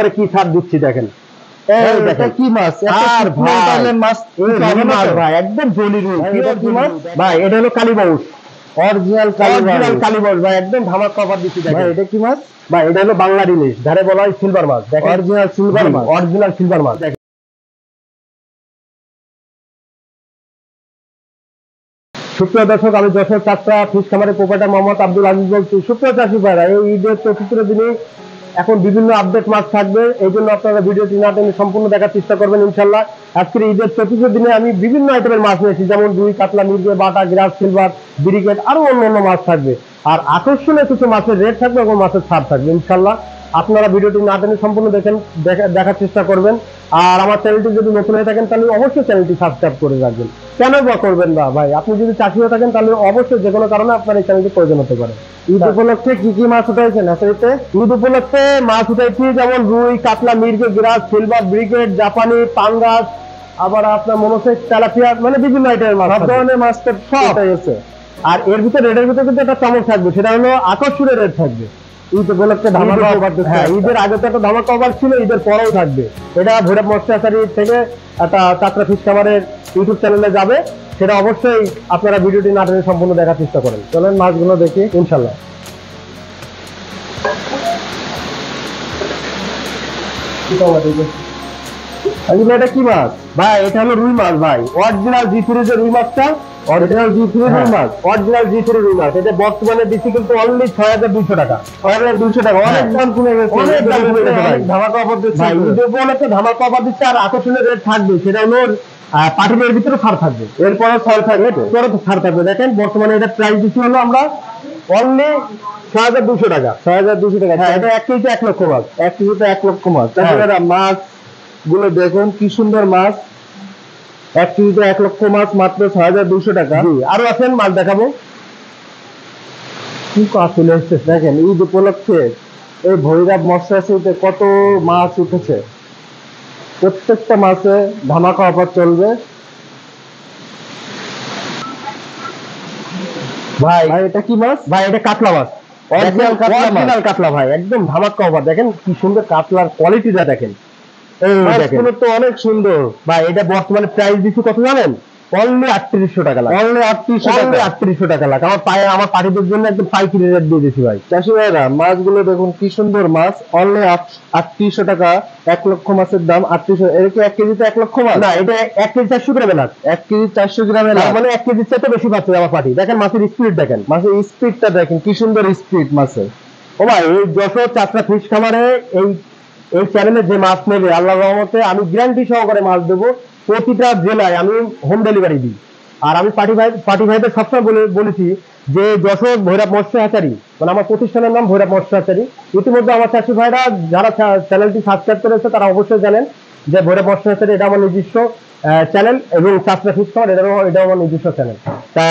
পরে কি ছাড় দিচ্ছি দেখেন। এটা কি মাছ? আর ভাই মাছ ভাই একদম জলি রুই, পিওর কি মাছ ভাই? এটা হলো কালীবাউস, অরিজিনাল কালীবাউস ভাই, একদম ধামাকা অফার দিচ্ছি দেখেন। ভাই এটা কি মাছ? ভাই এটা হলো বাংলা ইলিশ, ধারে বলা হয় সিলভার মাছ। দেখেন অরিজিনাল সিলভার মাছ, অরিজিনাল সিলভার মাছ। সুপ্রিয় দর্শক, আমি যশোর চাষরা ফিশ খামারের প্রোপাইটার মোহাম্মদ আব্দুল আজিজ বলছি। সুপ্রিয় চাষী ভাইরা, এই ঈদের 34 দিনে এখন বিভিন্ন আপডেট মাছ থাকবে, এই জন্য আপনারা ভিডিওটি না টেনে সম্পূর্ণ দেখার চেষ্টা করবেন ইনশাল্লাহ। আজকের ঈদের 34 দিনে আমি বিভিন্ন আইটেমের মাছ নিয়েছি, যেমন রুই, কাতলা, মির্গে, বাটা, গ্রাস, সিলভার, ব্রিগেড, আরো অন্যান্য মাছ থাকবে। আর আকর্ষণীয় কিছু মাছের রেট থাকবে এবং মাছের ছাড় থাকবে ইনশাল্লাহ। আপনারা ভিডিওটি না টেনে সম্পূর্ণ দেখার চেষ্টা করবেন। আর আমার চ্যানেলটি যদি নতুন হয়ে থাকেন তাহলে অবশ্যই চ্যানেলটি সাবস্ক্রাইব করে রাখবেন। কেন বা করবেন না ভাই? আপনি যদি চাষি হয়ে থাকেন তাহলে অবশ্যই যে কোনো কারণে আপনার এই চ্যানেলটি প্রয়োজন হতে পারে। ঈদ উপলক্ষে কি কি মাছ উঠাইছেন হাসারিতে? ঈদ উপলক্ষে মাছ উঠাইছি যেমন রুই, কাতলা, মির্গে, গ্রাস, সিলভার, ব্রিগেড, জাপানি, পাঙ্গাস, আবার আপনার মনে হচ্ছে তেলাপিয়া, মানে বিভিন্ন আইটেমের মাছ, সব ধরনের মাছ তো উঠে। আর এর ভিতরে রেটের ভিতরে কিন্তু একটা চমক থাকবে, সেটা হলো আকর্ষণীয় রেট থাকবে। ঈদ উপলক্ষে ধামাকা অফার। হ্যাঁ, ঈদের আগে তো একটা ধামাকা অফার ছিল, ঈদের পরেও থাকবে। এটা ভৈরব মৎস্যাচারী থেকে একটা চাষরা ফিশ খামারের ইউটিউব চ্যানেলে যাবে, সেটা অবশ্যই আপনারা ভিডিওটি না টেনে সম্পূর্ণ দেখার চেষ্টা করেন। চলেন মাছগুলো দেখি ইনশাল্লাহ। এটা কি মাছ ভাই? এটা হলো রুই মাছ ভাই, অরিজিনাল জি3 যে রুই মাছটা, অরিজিনাল জি3 রুই মাছ, অরিজিনাল জি3 রুই মাছ। এটা বর্তমানে দিচ্ছি কিন্তু অনলি 6200 টাকা। 6200 টাকা, অনেক দাম কমে গেছে, অনেক দাম কমে গেছে ভাই। ধামাকা অফার দিচ্ছে ভাই, ঈদ উপলক্ষে ধামাকা অফার দিচ্ছে। আর আকর্ষণীয় রেট থাকবে, সেটা হলো পাটিলের ভিতরে ছাড় থাকবে, এরপরে ছাড় থাকবে, পরে তো ছাড় থাকবে। দেখেন বর্তমানে এটা প্রাইস দিচ্ছি হলো আমরা অনলি 6200 টাকা। 6200 টাকা। হ্যাঁ, এটা 1 কেজিতে 1 লক্ষ মাছ, 1 কেজিতে 1 লক্ষ মাছ। তাছাড়া মাছ গুলো দেখুন কি সুন্দর মাছ, 1 কেজিতে 1 লক্ষ মাছ মাত্র 6200 টাকা। আরো আছেন মাছ দেখাবো। কি আসলে দেখেন ঈদ উপলক্ষে এই ভৈরব মৎস্যাচারীতে কত মাছ উঠেছে, প্রত্যেকটা মাছে ধামাকা অফার চলবে ভাই। এটা কি মাছ ভাই? এটা কাতলা মাছ, অরিজিনাল কাতলা ভাই, একদম ধামাকা অফার। দেখেন কি সুন্দর কাতলার কোয়ালিটিটা, দেখেন মাছগুলো তো অনেক সুন্দর ভাই। এটা বর্তমানে প্রাইস দিচ্ছি কত জানেন? অনলি 3800 টাকা লাখ। অনলি 3800 টাকা লাখ। আমার পার্টিদের জন্য একদম পাইকারি রেট দিয়ে দিয়েছি ভাই। চাষি ভাইরা মাছগুলো দেখুন কি সুন্দর মাছ, অনলি 3800 টাকা। 1 লক্ষ মাছের দাম 3800। এর কি 1 কেজিতে 1 লক্ষ মাছ? না, এটা 1 কেজি 400 গ্রামে লাখ। 1 কেজি 400 গ্রামে লাখ, মানে 1 কেজির চেয়ে বেশি পাচ্ছে আমার পার্টি। দেখেন মাছের স্পিড, দেখেন মাছের স্পিডটা দেখেন কি সুন্দর স্পিড মাছের। ও ভাই, এই যশোর চাষরা ফিশ খামারে এই চ্যানেলে যে মাছ নেবে, আল্লাহর রহমতে আমি গ্যারান্টি সহকারে মাছ দেবো। প্রতিটা জেলায় আমি হোম ডেলিভারি দিই। আর আমি পার্টি ভাইদের সবসময় বলেছি যে যশোর ভৈরব মৎস্য হ্যাচারি, মানে আমার প্রতিষ্ঠানের নাম ভৈরব মৎস্য হ্যাচারি। ইতিমধ্যে আমার চাষি ভাইরা যারা চ্যানেলটি সাবস্ক্রাইব করেছে তারা অবশ্যই জানেন যে ভৈরব মৎস্য হ্যাচারি এটা আমার নিজস্ব চ্যানেল, এবং চাষরা ফিশ খামার এটা আমার নিজস্ব চ্যানেল। তা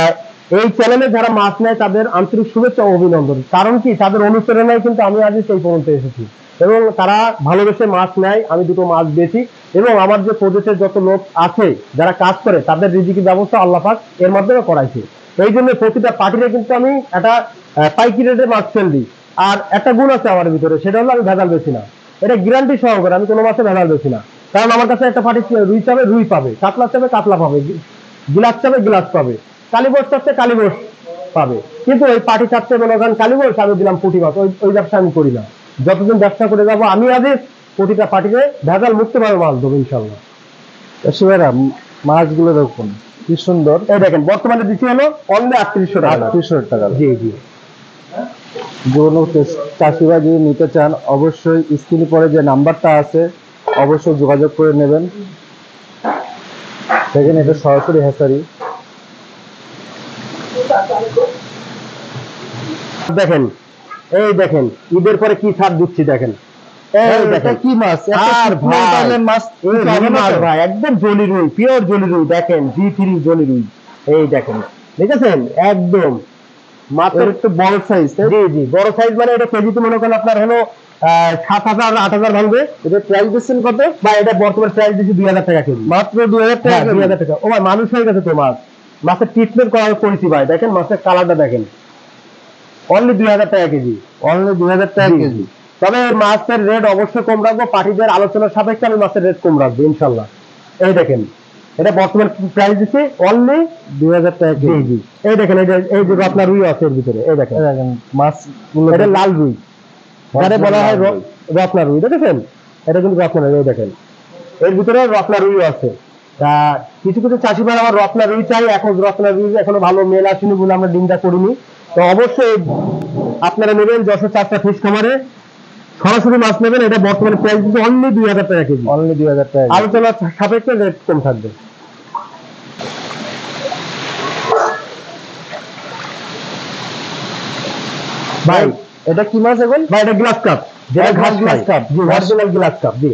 এই চ্যানেলে যারা মাছ নেয় তাদের আন্তরিক শুভেচ্ছা ও অভিনন্দন। কারণ কি, তাদের অনুপ্রেরণায় কিন্তু আমি আজ সেই পর্যন্ত এসেছি, এবং তারা ভালোবেসে মাছ নেয়, আমি দুটো মাছ বেচি, এবং আমার যে প্রজেক্টের যত লোক আছে যারা কাজ করে তাদের রিজিকের ব্যবস্থা আল্লাহ পাক এর মাধ্যমে করাইছে। এই জন্য প্রতিটা পার্টিতে কিন্তু আমি একটা পাইকারি রেটে মাছ সেল দিই। আর একটা গুণ আছে আমার ভিতরে, সেটা হলো আমি ভেজাল বেশি না। এটা গ্যারান্টি সহকারে আমি কোনো মাছে ভেজাল বেশি না। কারণ আমার কাছে একটা পার্টি রুই চাবে রুই পাবে, কাতলা চাবে কাতলা পাবে, গিলাস চাবে গিলাস পাবে, কালীবোস চাচ্ছে কালীবোস পাবে। কিন্তু ওই পার্টি চাচ্ছে মনে করেন কালীবোস, আমি দিলাম পুঁটি মাছ, ওই ব্যবসা আমি করি না। যতদিন ব্যবসা করে যাবো আমি আজ প্রতিটা পার্টিতে ভেজাল মুক্তভাবে মাছ দেবো ইনশাল্লাহ। শিবারা মাছগুলো দেখুন কি সুন্দর। এই দেখেন বর্তমানে দিচ্ছি হলো অনলি 3800 টাকা। 3800 টাকা। জি জি। কোনো চাষিরা যদি নিতে চান অবশ্যই স্ক্রিনে পরে যে নাম্বারটা আছে অবশ্যই যোগাযোগ করে নেবেন। দেখেন এটা সরাসরি হ্যাচারি। দেখেন, এই দেখেন ঈদের পরে কি ছাড় দিচ্ছি দেখেন। এটা কি মাছ? আর মাছ ভাই, একদম জলি রুই, পিওর জলি রুই। দেখেন জি3 জলি রুই, এই দেখেন, দেখেছেন একদম মাত্র একটু বড় সাইজ। জি জি, বড় সাইজ। মানে এটা কেজিতে মনে করেন আপনার হলো 7000 8000 ভাঙবে। এটা প্রাইস দিচ্ছেন কত? বা এটা বর্তমান প্রাইস দিচ্ছি 2000 টাকা কেজি, মাত্র 2000 টাকা। 2000 টাকা। ও ভাই, মানুষ হয়ে গেছে তো মাছ, মাছের ট্রিটমেন্ট করেছি ভাই। দেখেন মাছের কালারটা দেখেন, অনলি 2000 টাকা কেজি, অনলি 2000 টাকা কেজি। তো তবে মাছের রেট অবশ্যই কম রাখবো, পার্টিদের আলোচনার সাপেক্ষে আমি মাছের রেট কম রাখবো ইনশাল্লাহ। এই দেখেন এটা বর্তমান প্রাইস দিচ্ছে অনলি 2000 টাকা কেজি। এই দেখেন এই যে আপনার রুই আছে এর ভিতরে, এই দেখেন মাছ, এটা লাল রুই, যারা বলা হয় রত্না রুই, দেখেছেন এটা কিন্তু রত্না রুই। দেখেন এর ভিতরে রত্না রুই আছে। তা কিছু কিছু চাষি ভাই আমার রত্না রুই চাই, এখন রত্না রুই এখনো ভালো মেল আসেনি বলে আমরা ডিমটা করিনি। তো অবশ্যই আপনারা নেবেন যশোর চারটা ফিশ খামারে, সরাসরি মাছ নেবেন। এটা বর্তমানে প্রাইস দিচ্ছে অনলি 2000 টাকা কেজি, অনলি 2000 টাকা। আলোচনা সাপেক্ষে রেট কম থাকবে। ভাই এটা কি মাছ এখন? ভাই এটা গ্লাস কাপ, যেটা ঘাস গ্লাস কাপ, জি অরিজিনাল গ্লাস কাপ, জি।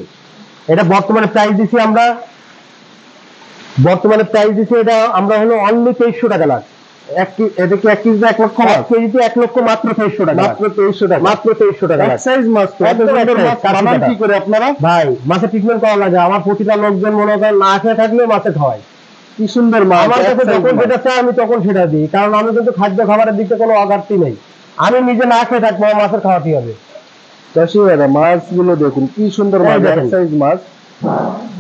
এটা বর্তমানে প্রাইস দিছি আমরা, এটা আমরা হলো অনলি 2300 টাকা লাখ। এটা কি 1 কেজিতে 1 লক্ষ মাছ? 1 কেজিতে 1 লক্ষ মাত্র 2300 টাকা, মাত্র 2300 টাকা, মাত্র 2300 টাকা। এক সাইজ মাছ তো, এত সুন্দর মাছ বানান কি করে আপনারা? ভাই মাছের ট্রিটমেন্ট করা লাগে, আমার প্রতিটা লোকজন মনে করেন না খেয়ে থাকলে মাছে খাওয়ায়। কি সুন্দর মাছ, আমার কাছে যখন যেটা চাই আমি তখন সেটা দিই, কারণ আমি কিন্তু খাদ্য খাবারের দিকে কোনো অঘাটতি নেই। আমি নিজে না খেয়ে থাকবো, আমার মাছের খাওয়াতেই হবে। চাষি ভাইরা মাছগুলো দেখুন কি সুন্দর মাছ, এক সাইজ মাছ।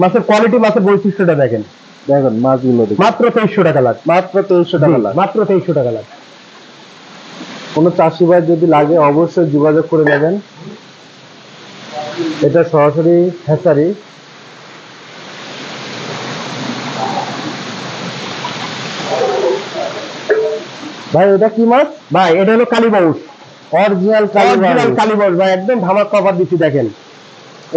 মাছের কোয়ালিটি, মাছের বৈশিষ্ট্যটা দেখেন, দেখেন মাছগুলো দেখুন। মাত্র 2300 টাকা লাখ, মাত্র 2300 টাকা লাখ, মাত্র 2300 টাকা লাখ। কোনো চাষি ভাই যদি লাগে অবশ্যই যোগাযোগ করে নেবেন। এটা সরাসরি হ্যাচারি। ভাই এটা কি মাছ? ভাই এটা হলো কালীবাউস, অরিজিনাল কালীবাউস ভাই, একদম ধামাক কভার দিচ্ছি দেখেন।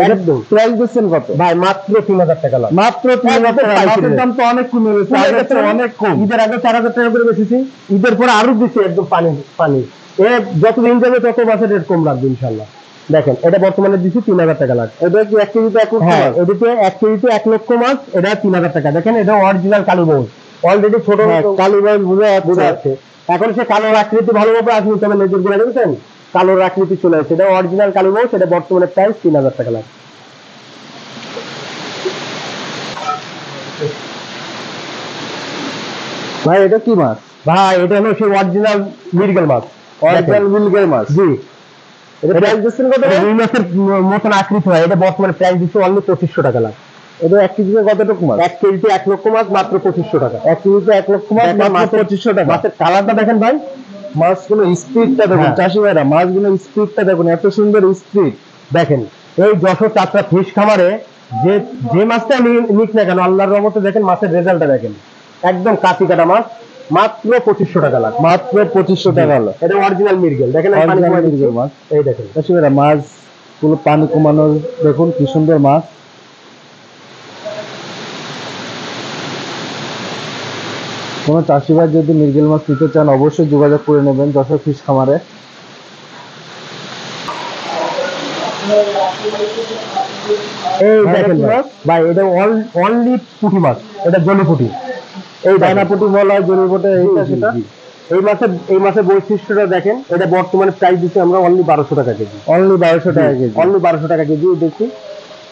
একদম প্রাইস দিচ্ছেন কত? ভাই মাত্র 3000 টাকা লাখ, মাত্র 3000 টাকা। মাছের দাম তো অনেক কমে গেছে, অনেক কম। ঈদের আগে 4000 টাকা করে বেচেছি, ঈদের পরে আরো দিচ্ছি একদম পানি পানি। এ যতদিন যাবে তত মাছের রেট কম রাখবে ইনশাল্লাহ। দেখেন এটা বর্তমানে দিচ্ছি 3000 টাকা লাখ। এটা কি 1 কেজিতে 1 লক্ষ মাছ? এদিকে 1 কেজিতে 1 লক্ষ মাছ, এটা 3000 টাকা। দেখেন এটা অরিজিনাল কালীবাউস, অলরেডি ছোট কালীবাউস বোঝা যাচ্ছে। এখন সে কালোর আকৃতি ভালোভাবে আসবে, তবে লেজের গুলো দেখেছেন কালোর আকৃতি চলে আসছে। এটা অরিজিনাল কালীবাউস, এটা বর্তমানে প্রাইস 3000 টাকা লাখ। ভাই এটা কি মাছ? ভাই এটা হলো সেই অরিজিনাল মৃগেল মাছ, অরিজিনাল মিলগের মাছ। জি। এটা প্রাইস দিচ্ছেন কত? রুই মাছের মতন আকৃতি হয়, এটা বর্তমানে প্রাইস দিচ্ছে অনলি 2500 টাকা লাখ। এটা 1 কেজিতে কতটুকু মাছ? 1 কেজিতে 1 লক্ষ মাছ, মাত্র 2500 টাকা। 1 কেজিতে 1 লক্ষ মাছ, মাত্র 2500 টাকা। মাছের কালারটা দেখেন ভাই, মাছগুলো স্পিডটা দেখুন চাষি ভাইরা, মাছগুলো স্পিডটা দেখুন, এত সুন্দর স্পিড দেখেন। এই যশোর চারটা ফিশ খামারে যে মাছটা নিক না কেন, আল্লাহর রহমতে দেখেন মাছের রেজাল্টটা দেখেন, একদম কাঁচি কাটা মাছ, মাত্র 2500 টাকা লাখ, মাত্র 2500 টাকা। এটা অরিজিনাল মৃগেল, দেখেন মৃগেল মাছ। এই দেখেন চাষি ভাইরা মাছগুলো পানি কমানোর দেখুন কি সুন্দর মাছ। কোনো চাষি ভাই যদি মৃগেল মাছ নিতে চান অবশ্যই যোগাযোগ করে নেবেন যশোর ফিশ খামারে। এই দেখেন ভাই, এটা অনলি পুঁটি মাছ, এটা জলি পুঁটি, এই দানা পুঁটি বলা হয়, জলি পুঁটি এইটা সেটা। এই মাছের বৈশিষ্ট্যটা দেখেন, এটা বর্তমানে প্রাইস দিচ্ছি আমরা অনলি 1200 টাকা কেজি, অনলি 1200 টাকা কেজি, অনলি 1200 টাকা কেজি দেখছি।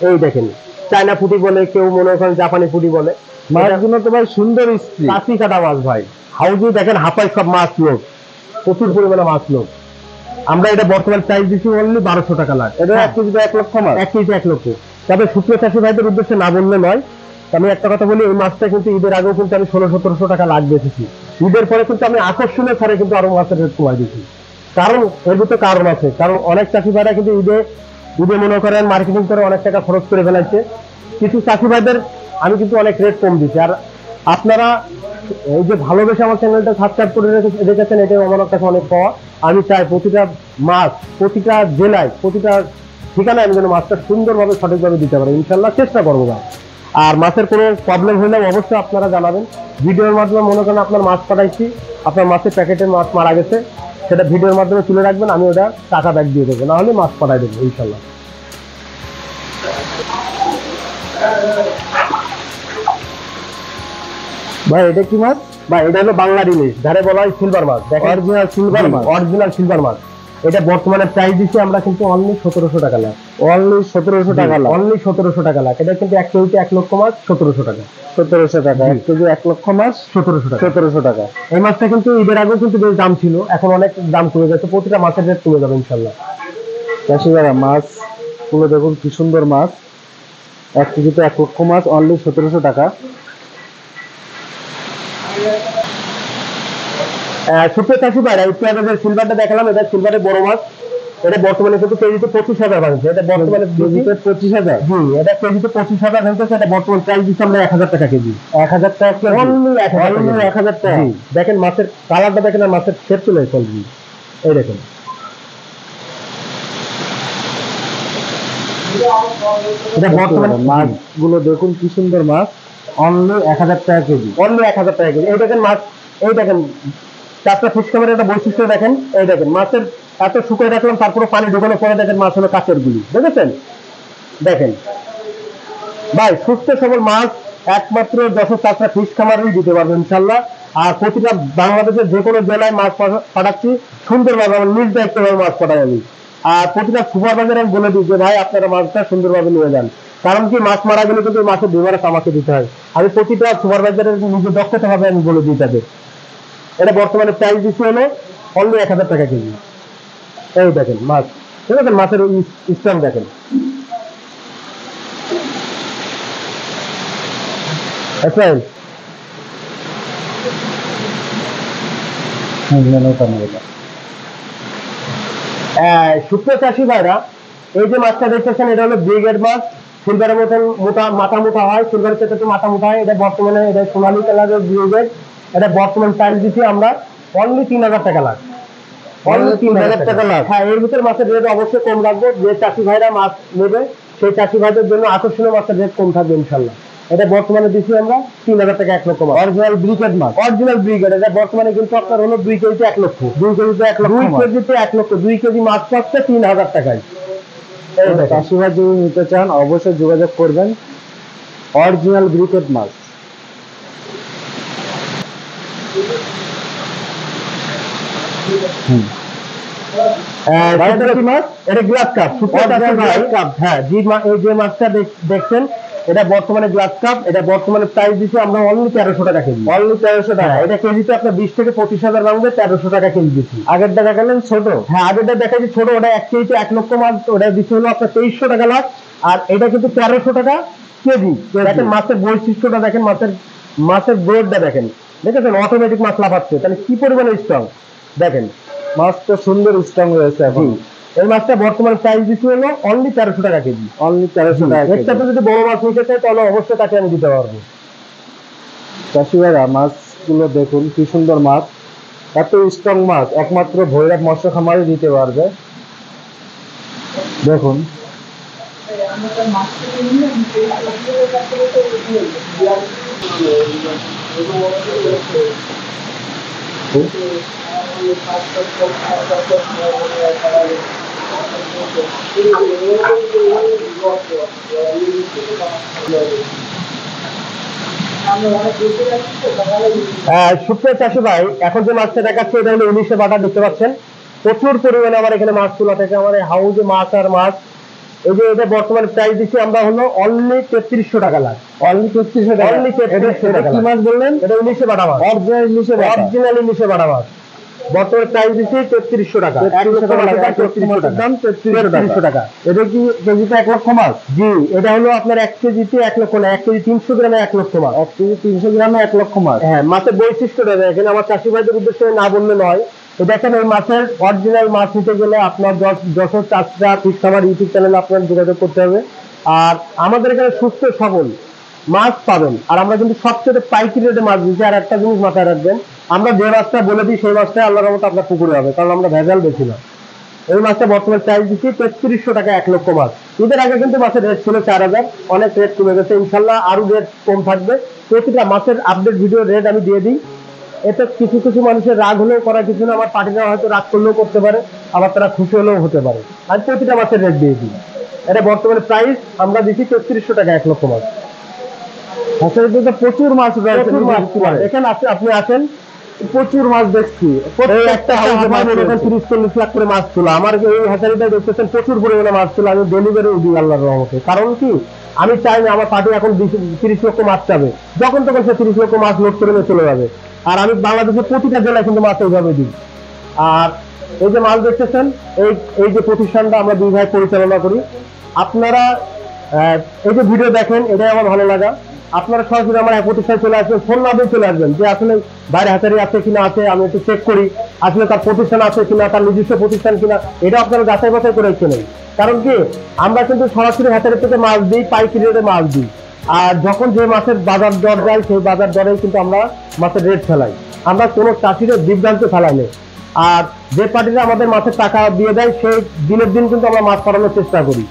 এই দেখেন চায়না পুঁটি বলে, কেউ মনে করেন জাপানি পুঁটি বলে। মাছগুলো তো ভাই সুন্দর স্ত্রী, কাঁচি কাটা মাছ ভাই, হাউজি দেখেন হাফাই সব মাছ লোক, প্রচুর পরিমাণে মাছ লোক। আমরা এটা বর্তমানে প্রাইস দিচ্ছি অনলি 1200 টাকা লাখ। এটা 1 কেজিতে 1 লক্ষ মাছ, 1 কেজিতে 1 লক্ষ। তবে শুকনো চাষি ভাইদের উদ্দেশ্যে না বললে নয়, আমি একটা কথা বলি, এই মাছটা কিন্তু ঈদের আগেও কিন্তু আমি 1600-1700 টাকা লাখ বেচেছি। ঈদের পরে কিন্তু আমি আকর্ষণীয় ছাড়ে কিন্তু আরো মাছের রেট কমাই দিচ্ছি, কারণ এর ভিতরে কারণ আছে। কারণ অনেক চাষি ভাইরা কিন্তু ঈদে মনে করেন মার্কেটিং করে অনেক টাকা খরচ করে ফেলাচ্ছে। কিছু চাষি ভাইদের আমি কিন্তু অনেক রেট কম দিচ্ছি। আর আপনারা এই যে ভালোবেসে আমার চ্যানেলটা সাবস্ক্রাইব করে রেখেছেন, এটাই আমার কাছে অনেক পাওয়া। আমি চাই প্রতিটা মাছ, প্রতিটা জেলায়, প্রতিটা ঠিকানায় আমি যেন মাছটা সুন্দরভাবে সঠিকভাবে দিতে পারি, ইনশাল্লাহ চেষ্টা করবো ভাই। আর মাছের কোনো প্রবলেম হলে অবশ্যই আপনারা জানাবেন। ভিডিওর মাধ্যমে মনে করেন আপনার মাছ পাঠাইছি, আপনার মাছের প্যাকেটে মাছ মারা গেছে, সেটা ভিডিওর মাধ্যমে তুলে রাখবেন, আমি ওটা টাকা ব্যাক দিয়ে দেবো, না হলে মাছ পাঠাই দেবো ইনশাল্লাহ। ভাই এটা কি মাছ? ভাই এটা হলো বাংলা ইলিশ, যারে বলা হয় সিলভার মাছ, অরিজিনাল সিলভার মাছ, অরিজিনাল সিলভার মাছ। এটা বর্তমানে প্রাইস দিচ্ছি আমরা কিন্তু অনলি 1700 টাকা লাখ, অনলি 1700 টাকা লাখ, অনলি 1700 টাকা লাখ। এটা কিন্তু 1 কেজিতে 1 লক্ষ মাছ, 1700 টাকা, 1700 টাকা। 1 কেজি 1 লক্ষ মাছ, 1700 টাকা, 1700 টাকা। এই মাছটা কিন্তু ঈদের আগেও কিন্তু বেশ দাম ছিল, এখন অনেক দাম কমে গেছে, প্রতিটা মাছের রেট কমে যাবে ইনশাল্লাহ। চাষি ভাইরা মাছগুলো দেখুন কি সুন্দর মাছ, 1 কেজিতে 1 লক্ষ মাছ অনলি 1700 টাকা। সুপ্রিয় চাষি ভাইরা, একটু আগে যে সিলভারটা দেখালাম, এটা সিলভারের বড় মাছ। এটা বর্তমানে কিন্তু কেজিতে 25,000 ভাঙছে। এটা বর্তমানে কেজিতে 25,000। জি, এটা কেজিতে 25,000 ভাঙতেছে। এটা বর্তমান প্রাইস দিচ্ছে আমরা 1,000 টাকা কেজি। 1000 টাকা কেজি, অনলি 1,000 অনলি টাকা। 1000 টাকা। জি, দেখেন মাছের কালারটা দেখেন, আর মাছের শেপ চলে এসেছে অলরেডি। এই দেখেন এটা বর্তমানে মাছগুলো দেখুন কি সুন্দর মাছ, অনলি 1000 টাকা কেজি। অনলি 1,000 টাকা কেজি। এই দেখেন মাছ, এই দেখেন চারটা ফিশ খামারের একটা বৈশিষ্ট্য দেখেন। এই দেখেন মাছের এত শুকিয়ে রাখলাম, তারপরে পানি ঢুকানোর পরে দেখেন মাছ হলো কাঁচের গুলি। দেখেছেন? দেখেন ভাই, সুস্থ সবল মাছ একমাত্র যশোর চাষরা ফিশ খামারেই দিতে পারবে ইনশাল্লাহ। আর প্রতিটা বাংলাদেশের যে কোনো জেলায় মাছ পাঠাচ্ছি সুন্দরভাবে, আমার নিজ দায়িত্বভাবে মাছ পাঠাই আমি। আর প্রতিটা সুপারভাইজার আমি বলে দিই যে ভাই আপনারা মাছটা সুন্দরভাবে নিয়ে যান। কারণ কি, মাছ মারা গেলে কিন্তু মাছের বিভারক আমাকে দিতে হয়। আমি প্রতিটা সুপারভাইজারের নিজের দক্ষতা ভাবে আমি বলে দিই তাদের। এটা বর্তমানে প্রাইস দিচ্ছি হলো অনলি 1,000 টাকা কেজি। এই দেখেন মাছ, ঠিক আছে? মাছের স্ট্যান্ড দেখেন। এপ্রিল সুপ্রিয় চাষি ভাইরা, এই যে মাছটা দেখতেছেন, এটা হলো ব্রিগেড মাছ। সিলভারের মতন মোটা, মাথা মোটা হয়, সিলভারের চেয়ে একটু মাথা মোটা হয়। এটা বর্তমানে এটা সোনালী কালারের ব্রিগেড। এটা বর্তমান প্রাইস দিচ্ছি আমরা অনলি 3,000 টাকা লাখ। অনলি 3,000 টাকা লাখ। হ্যাঁ, এর ভিতরে মাছের রেট অবশ্যই কম রাখবো। যে চাষি ভাইরা মাছ নেবে সেই চাষি ভাইদের জন্য আকর্ষণীয় মাছের রেট কম থাকবে ইনশাল্লাহ। এটা বর্তমানে দিচ্ছি আমরা 3,000 টাকা 1 লক্ষ মাছ। অরিজিনাল ব্রিগেড মাছ, অরিজিনাল ব্রিগেড। এটা বর্তমানে কিন্তু আপনার হলো 2 কেজিতে 1 লক্ষ, 2 কেজিতে 1 লক্ষ, 2 কেজিতে 1 লক্ষ, 2 কেজি মাছ পাচ্ছে 3,000 টাকায়। চাষি ভাই যদি নিতে চান অবশ্যই যোগাযোগ করবেন, অরিজিনাল ব্রিগেড মাছ। এটা গ্লাস কাপ। হ্যাঁ, যে মাছটা দেখছেন এটা বর্তমানে গ্লাস কাপ। এটা বর্তমানে প্রাইস দিচ্ছি আমরা অনলি 1300 টাকা কেজি। অনলি 1300 টাকা। এটা কেজিতে আপনার 20 থেকে 25,000 ভাঙবে, 1300 টাকা কেজি দিচ্ছি। আগেরটা দেখালেন ছোট। হ্যাঁ, আগেরটা দেখাচ্ছি ছোট। ওটা 1 কেজিতে 1 লক্ষ মাছ, ওটা দিচ্ছে হলো আপনার 2300 টাকা লাখ। আর এটা কিন্তু 1300 টাকা কেজি। দেখেন মাছের বৈশিষ্ট্যটা দেখেন, মাছের গ্রোথটা দেখেন। দেখেছেন অটোমেটিক মাছ লাফাচ্ছে, তাহলে কি পরিমাণে স্ট্রং দেখেন। মাছটা সুন্দর স্ট্রং রয়েছে এখন। এই মাছটা বর্তমান প্রাইস দিচ্ছি হলো অনলি 1300 টাকা কেজি। অনলি 1300 টাকা কেজি। এর সাথে যদি বড় মাছ নিতে চাই তাহলে অবশ্যই তাকে আমি দিতে পারবো। চাষি ভাইরা মাছগুলো দেখুন কি সুন্দর মাছ, এত স্ট্রং মাছ একমাত্র ভৈরব মৎস্য খামারে দিতে পারবে। দেখুন সুপ্রিয় চাষি ভাই, এখন যে মাছটা দেখাচ্ছে এটা হলো ইলিশে বাটা। দেখতে পাচ্ছেন প্রচুর পরিমাণে আমার এখানে মাছ তোলা থাকে। আমার এই হাউজে মাছ আর মাছ। এই যে এটা বর্তমানে প্রাইস দিচ্ছি আমরা হলো অনলি 3300 টাকা লাখ। অনলি 3300 টাকা। অনলি 3300 টাকা। কি মাছ বললেন? এটা ইলিশে বাটা মাছ, অরিজিনাল ইলিশে বাটা। অরিজিনাল ইলিশে বাটা মাছ। বর্তমানে প্রাইস দিচ্ছি 3300 টাকা। 3300 টাকা। এটা কি কেজিতে 1 লক্ষ মাছ? জি, এটা হলো আপনার 1 কেজিতে 1 লক্ষ না, 1 কেজি 300 গ্রামে 1 লক্ষ মাছ। 1 কেজি 300 গ্রামে 1 লক্ষ মাছ। হ্যাঁ, মাছের বৈশিষ্ট্যটা দেখেন। আমার চাষি ভাইদের উদ্দেশ্যে না বললে নয়। তো দেখেন এই মাছের অরিজিনাল মাছ নিতে গেলে আপনার যশোর চাষরা ফিশ খামার ইউটিউব চ্যানেলে আপনার যোগাযোগ করতে হবে। আর আমাদের এখানে সুস্থ সবল মাছ পাবেন। আর আমরা কিন্তু সবচেয়ে পাইকারি রেটে মাছ দিচ্ছি। আর একটা জিনিস মাথায় রাখবেন, আমরা যে মাছটা বলে দিই সেই মাছটা আল্লাহর রহমতে আপনার পুকুরে হবে, কারণ আমরা ভেজাল বেশি না। এই মাছটা বর্তমানে প্রাইস দিচ্ছি 3300 টাকা 1 লক্ষ মাছ। ঈদের আগে কিন্তু মাছের রেট ছিল 4000, অনেক রেট কমে গেছে। ইনশাল্লাহ আরো রেট কম থাকবে। প্রতিটা মাছের আপডেট ভিডিও রেট আমি দিয়ে দিই। এতে কিছু কিছু মানুষের রাগ হলেও করা কিছু না। আমার পার্টিরা হয়তো রাগ করলেও করতে পারে, আবার তারা খুশি হলেও হতে পারে। আর প্রতিটা মাছের রেট দিয়ে দিই। এটা বর্তমানে প্রাইস আমরা দিচ্ছি 3300 টাকা 1 লক্ষ মাছ। প্রচুর মাছ রয়েছে। এখানে আপনি আসেন, প্রচুর মাছ দেখছি। একটা হাউসে 30-40 লাখ করে মাছ ছিল। আমার এই হ্যাচারিটা দেখতেছেন প্রচুর পরিমাণে মাছ ছিল। আমি ডেলিভারি দিই আল্লাহর রহমতে। কারণ কি, আমি চাই না আমার পার্টি এখন 30 লক্ষ মাছ চাবে, যখন তখন সে 30 লক্ষ মাছ লোড করে নিয়ে চলে যাবে। আর আমি বাংলাদেশের প্রতিটা জেলায় কিন্তু মাছ এইভাবে দিই। আর এই যে মাছ দেখতেছেন, এই যে প্রতিষ্ঠানটা আমরা দুই ভাই পরিচালনা করি। আপনারা এই যে ভিডিও দেখেন, এটাই আমার ভালো লাগা। আপনারা সরাসরি আমার এক প্রতিষ্ঠানে চলে আসবেন, ফোন না দিয়ে চলে আসবেন যে আসলে বাইরে হাতারি আছে কিনা, আছে আমি একটু চেক করি, আসলে তার প্রতিষ্ঠান আছে কিনা, তার নিজস্ব প্রতিষ্ঠান কিনা, এটা আপনারা যাচাই বাছাই করে কেনেন। কারণ কি, আমরা কিন্তু সরাসরি হাতারি থেকে মাছ দিই, পাইকারি রেটে মাছ দিই। আর যখন যে মাছের বাজার দর যায়, সেই বাজার দরেই কিন্তু আমরা মাছের রেট ফেলাই। আমরা কোনো চাষিদের বিভ্রান্ত ফেলাই নেই। আর যে পার্টিরা আমাদের মাছের টাকা দিয়ে দেয়, সেই দিনের দিন কিন্তু আমরা মাছ পাঠানোর চেষ্টা করি।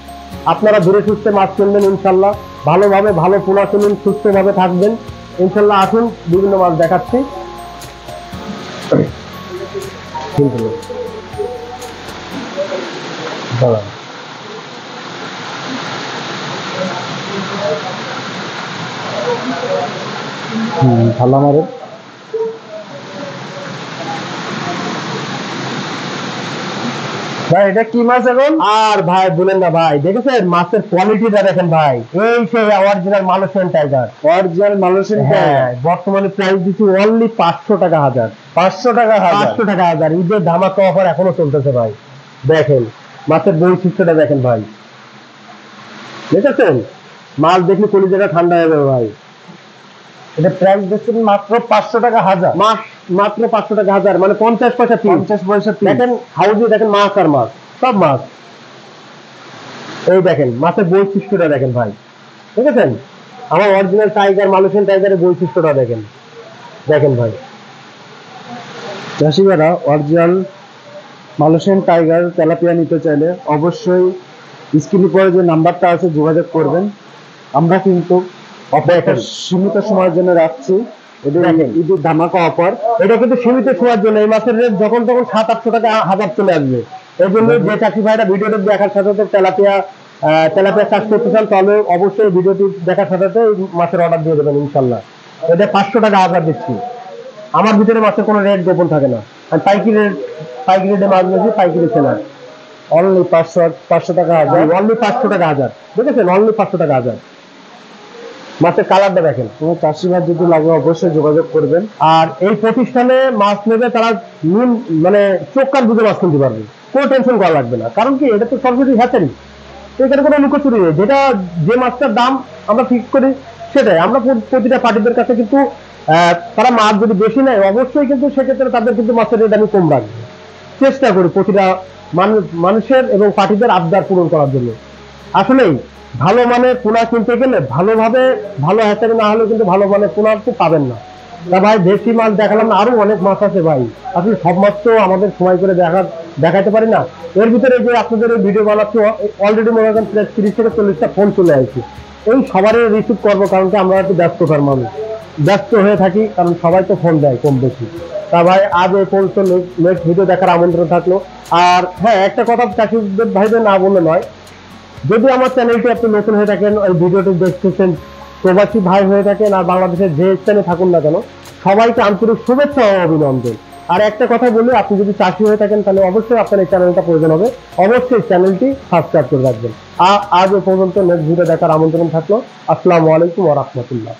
আপনারা ধরে সুস্থে মাছ কিনবেন ইনশাল্লাহ, ভালোভাবে ভালো পোনা কিনুন, সুস্থভাবে থাকবেন ইনশাল্লাহ। আসুন, বিভিন্ন মাছ দেখাচ্ছি। ভালো মারে ভাই, এটা কি মাছ এখন? আর ভাই বলেন না ভাই, দেখেছেন মাছের কোয়ালিটিটা দেখেন ভাই, এই সেই original Malaysian tiger. Original Malaysian হ্যাঁ, বর্তমানে প্রাইস দিচ্ছি অনলি 500 টাকা হাজার। 500 টাকা হাজার। 500 টাকা হাজার। ঈদের ধামাকা অফার এখনো চলতেছে ভাই। দেখেন মাছের বৈশিষ্ট্যটা দেখেন ভাই, দেখেছেন? মাছ দেখলে কলিজাটা ঠান্ডা হয়ে যাবে ভাই। এটা প্রাইস দিচ্ছেন মাত্র 500 টাকা হাজার। মাত্র 500 টাকা হাজার, মানে 50 পয়সা পিস। 50 পয়সা piece। দেখেন হাউজে দেখেন মাছ আর মাছ, সব মাছ। এই দেখেন মাছের বৈশিষ্ট্যটা দেখেন ভাই, দেখেছেন? আমার অরিজিনাল টাইগার, মালয়েশিয়ান টাইগারের বৈশিষ্ট্যটা দেখেন, দেখেন ভাই। চাষিরা অরিজিনাল মালয়েশিয়ান টাইগার তেলাপিয়া নিতে চাইলে অবশ্যই স্ক্রিনে পরে যে নাম্বারটা আছে যোগাযোগ করবেন। আমরা কিন্তু অফারটা সীমিত সময়ের জন্য রাখছি। এটা ঈদের ধামাকা অফার। এটা কিন্তু সীমিত সময়ের জন্য। এই মাছের রেট যখন তখন 700-800 টাকা হাজার চলে আসবে। এই জন্য যে চাষি ভাইরা ভিডিওটি দেখার সাথে সাথে তেলাপিয়া চাষ করতে চান, তাহলে অবশ্যই ভিডিওটি দেখার সাথে সাথে মাছের অর্ডার দিয়ে দেবেন ইনশাল্লাহ। এটা 500 টাকা হাজার দিচ্ছি। আমার ভিতরে মাছের কোনো রেট গোপন থাকে না। আমি পাইকারি রেটে মাছ নিয়েছি, পাইকারি সেলার। অনলি 500 টাকা হাজার। অনলি 500 টাকা হাজার, দেখেছেন? অনলি 500 টাকা হাজার। মাছের কালারটা দেখেন। কোনো চাষি ভাই যদি লাগে অবশ্যই যোগাযোগ করবেন। আর এই প্রতিষ্ঠানে মাছ নেবে তারা মানে চোখ কান বুঝে মাছ কিনতে পারবে, কোনো টেনশন করা লাগবে না। কারণ কি, এটা তো সরাসরি হ্যাচারি, এখানে কোনো লুকোচুরি নেই। যেটা যে মাছটার দাম আমরা ফিক্স করি সেটাই। আমরা প্রতিটা পার্টিদের কাছে কিন্তু তারা মাছ যদি বেশি নেয়, অবশ্যই কিন্তু সেক্ষেত্রে তাদের কিন্তু মাছের রেট আমি কম রাখবো, চেষ্টা করি প্রতিটা মানুষের এবং পার্টিদের আবদার পূরণ করার জন্য। আসলেই ভালো মানের পোনা কিনতে গেলে ভালোভাবে, ভালো হ্যাচারি না হলে কিন্তু ভালো মানের পোনা তো পাবেন না। তা ভাই দেশি মাছ দেখালাম না, আরো অনেক মাছ আছে ভাই। আসলে সব মাছ তো আমাদের সময় করে দেখাতে পারি না। এর ভিতরে যে আপনাদের এই ভিডিও বানাচ্ছি, অলরেডি মনে করেন 30 থেকে 40টা ফোন চলে আসছে। এই সবারই রিসিভ করবো, কারণ কি আমরা একটু ব্যস্ততার মানুষ, ব্যস্ত হয়ে থাকি, কারণ সবাই তো ফোন দেয় কম বেশি। তা ভাই আজ এই পর্যন্ত, নেক্সট ভিডিও দেখার আমন্ত্রণ থাকলো। আর হ্যাঁ, একটা কথা চাষিদের ভাইদের না বললে নয়, যদি আমার চ্যানেলটি আপনি নতুন হয়ে থাকেন, ওই ভিডিওটি দেখতেছেন, প্রবাসী ভাই হয়ে থাকেন আর বাংলাদেশের যে স্থানে থাকুন না কেন, সবাইকে আন্তরিক শুভেচ্ছা ও অভিনন্দন। আর একটা কথা বলি, আপনি যদি চাষি হয়ে থাকেন তাহলে অবশ্যই আপনার এই চ্যানেলটা প্রয়োজন হবে, অবশ্যই চ্যানেলটি সাবস্ক্রাইব করে রাখবেন। আজ এ পর্যন্ত নেক্সট ভিডিও দেখার আমন্ত্রণ থাকলো। আসসালামু আলাইকুম ওয়া রাহমাতুল্লাহ।